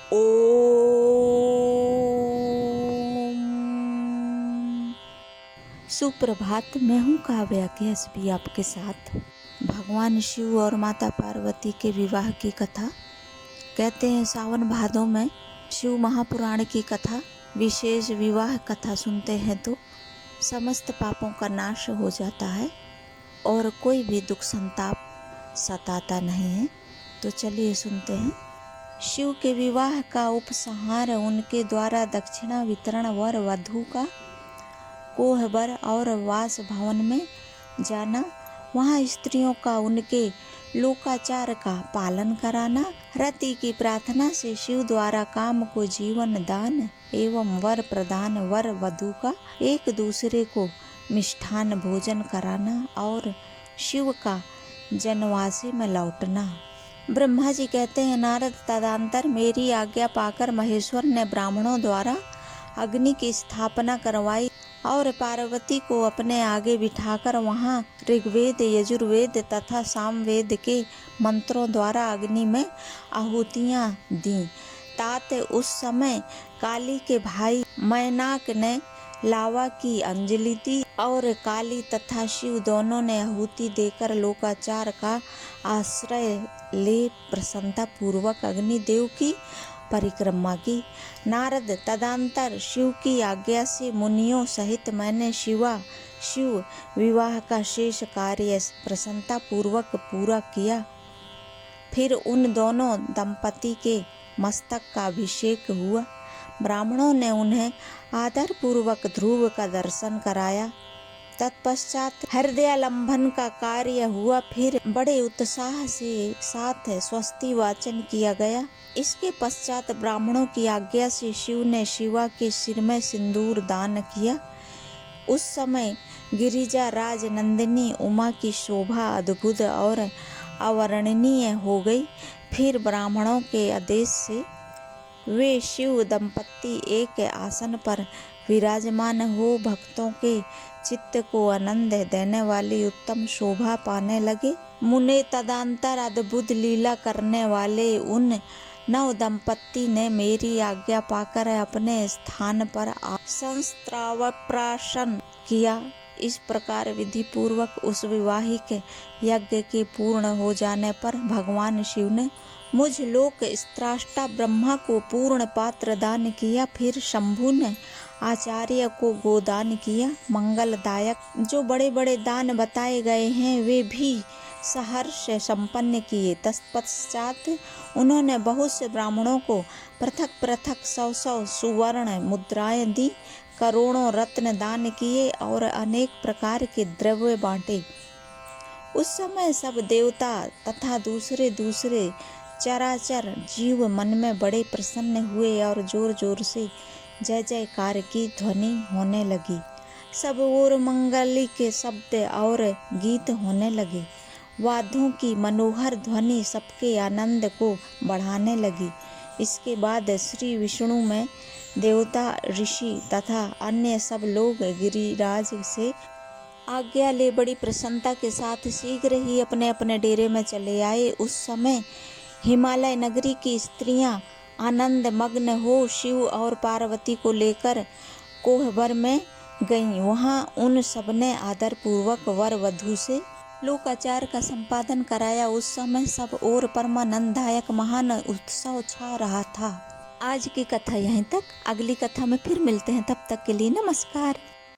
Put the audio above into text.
ओम सुप्रभात। मैं हूँ काव्या के भी आपके साथ। भगवान शिव और माता पार्वती के विवाह की कथा। कहते हैं सावन भादों में शिव महापुराण की कथा, विशेष विवाह कथा सुनते हैं तो समस्त पापों का नाश हो जाता है और कोई भी दुख संताप सताता नहीं है। तो चलिए सुनते हैं। शिव के विवाह का उपसंहार उनके द्वारा दक्षिणा वितरण वर वधू का कोहबर और वास भवन में जाना, वहाँ स्त्रियों का उनके लोकाचार का पालन कराना, रति की प्रार्थना से शिव द्वारा काम को जीवन दान एवं वर प्रदान, वर वधू का एक दूसरे को मिष्ठान भोजन कराना और शिव का जनवासी में लौटना। ब्रह्मा जी कहते हैं, नारद तदंतर मेरी आज्ञा पाकर महेश्वर ने ब्राह्मणों द्वारा अग्नि की स्थापना करवाई और पार्वती को अपने आगे बिठाकर वहाँ ऋग्वेद, यजुर्वेद तथा सामवेद के मंत्रों द्वारा अग्नि में आहुतियाँ दी। तात उस समय काली के भाई मैनाक ने लावा की अंजलि दी और काली तथा शिव दोनों ने आहुति देकर लोकाचार का आश्रय ले प्रसन्नता पूर्वक अग्निदेव की परिक्रमा की। नारद तदंतर शिव की आज्ञा से मुनियों सहित मैंने शिव विवाह का शेष कार्य प्रसन्नता पूर्वक पूरा किया। फिर उन दोनों दंपति के मस्तक का अभिषेक हुआ। ब्राह्मणों ने उन्हें आदर पूर्वक ध्रुव का दर्शन कराया। तत्पश्चात हृदयालंबन का कार्य हुआ। फिर बड़े उत्साह से साथ स्वस्ति वाचन किया गया। इसके पश्चात ब्राह्मणों की आज्ञा से शिव ने शिवा के सिर में सिंदूर दान किया। उस समय गिरिजा राज नंदिनी उमा की शोभा अद्भुत और अवर्णनीय हो गई। फिर ब्राह्मणों के आदेश से वे शिव दंपत्ति एक आसन पर विराजमान हो भक्तों के चित्त को आनंद देने वाली उत्तम शोभा पाने लगे। मुने तदंतर अद्भुत लीला करने वाले उन नव दंपत्ति ने मेरी आज्ञा पाकर अपने स्थान पर संस्त्रावप्राशन किया। इस प्रकार विधि पूर्वक उस विवाहिक यज्ञ के पूर्ण हो जाने पर भगवान शिव ने मुझ लोक स्त्राष्टा ब्रह्मा को पूर्ण पात्र दान किया। फिर शंभु ने आचार्य को गोदान किया। मंगलदायक जो बड़े बड़े दान बताए गए हैं वे भी सहर्ष संपन्न किए। तत्पश्चात उन्होंने बहुत से ब्राह्मणों को पृथक पृथक 100 सुवर्ण मुद्राएं दी, करोड़ों रत्न दान किए और अनेक प्रकार के द्रव्य बांटे। उस समय सब देवता तथा दूसरे चराचर जीव मन में बड़े प्रसन्न हुए और जोर जोर से जय जयकार की ध्वनि होने लगी। सब ओर मंगली के शब्द और गीत होने लगे। वाद्यों की मनोहर ध्वनि सबके आनंद को बढ़ाने लगी। इसके बाद श्री विष्णु में देवता, ऋषि तथा अन्य सब लोग गिरिराज से आज्ञा ले बड़ी प्रसन्नता के साथ शीघ्र ही अपने अपने डेरे में चले आए। उस समय हिमालय नगरी की स्त्रियां आनंद मग्न हो शिव और पार्वती को लेकर कोहबर में गईं। वहां उन सबने आदर पूर्वक वर वधू से लोकाचार का संपादन कराया। उस समय सब और परमानंददायक महान उत्सव छा रहा था। आज की कथा यहीं तक। अगली कथा में फिर मिलते हैं। तब तक के लिए नमस्कार।